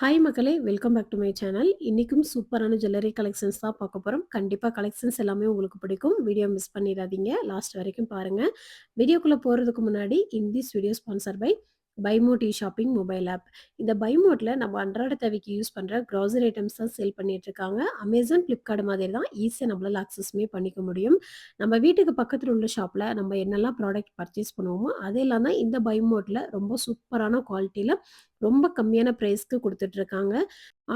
Hi மக்களே! Welcome back to my channel. இன்னைக்கும் சூப்பரான ஜுவல்லரி கலெக்ஷன்ஸ் தான் பார்க்க போறோம். கண்டிப்பா கலெக்ஷன்ஸ் எல்லாமே உங்களுக்கு பிடிக்கும். Video miss பண்ணிறாதீங்க. லாஸ்ட் வரைக்கும் பாருங்க. வீடியோக்குள்ள போறதுக்கு முன்னாடி this video sponsor by BuyMote shopping mobile app. இந்த BuyMoteல நம்ம அன்றாட தேவைக்கு யூஸ் பண்ற கிராசரி ஐட்டம்ஸ் தான் சேல் பண்ணிட்டு இருக்காங்க. Amazon, Flipkart மாதிரி தான் ஈஸியா நம்மளால ஆக்சஸுமே பண்ணிக்க முடியும். நம்ம வீட்டுக்கு பக்கத்துல உள்ள ஷாப்ல நம்ம என்னெல்லாம் ப்ராடக்ட் பர்ச்சேஸ் பண்ணுவோமோ, அதெல்லாம் தான் இந்த BuyMoteல ரொம்ப சூப்பரான குவாலிட்டில ரொம்ப கம்மியான பிரைஸ்க்கு குடுத்துட்டுருக்காங்க.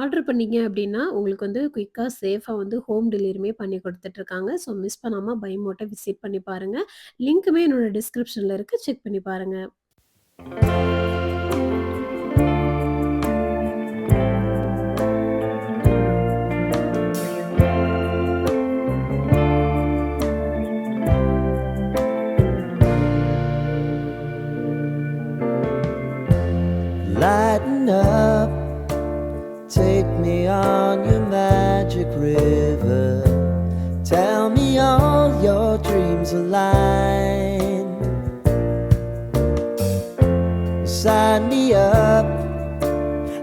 ஆர்டர் பண்ணீங்க அப்டின்னா, உங்களுக்கு வந்து குயிக்கா, சேஃபா வந்து ஹோம் டெலிவரியுமே பண்ணி குடுத்துட்டுருக்காங்க. ஸோ மிஸ் பண்ணாம BuyMoட்ட விசிட் பண்ணி பாருங்க. லிங்க்குமே என்னோட டிஸ்கிரிப்ஷன்ல இருக்கு. செக் பண்ணி பாருங்க. Lighten up, take me on your magic river. Tell me all your dreams align. Sign me up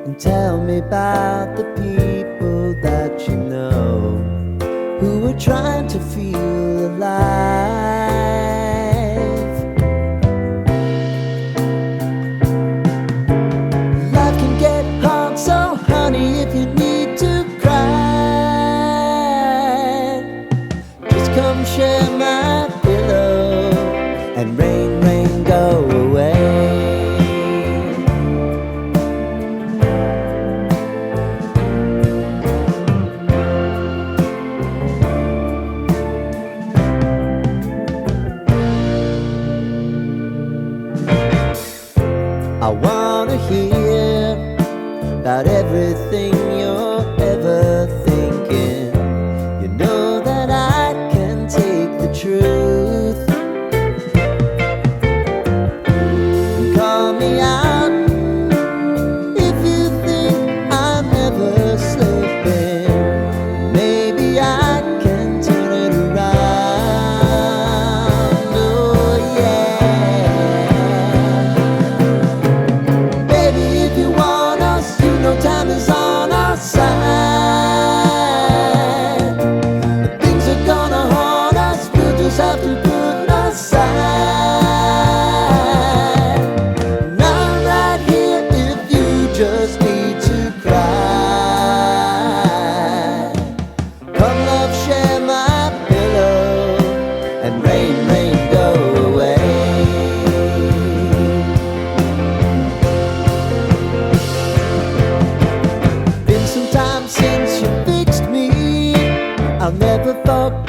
and tell me about the people that you know who are trying to feel alive. Life can get hard, so honey, if you need to cry, just come share my pillow and rain, rain, go away. I wanna hear about everything you're ever thinking. You know that I can take the truth. Call me out if you think I'm never slipping. Maybe I can turn it around. Oh yeah. Baby, if you want us, you know time is on our side. If things are gonna haunt us, we'll just have to put aside. And I'm right here if you just need to cry. Come love, share my pillow and rain, rain, go away. Been some time since you fixed me. I'll never forget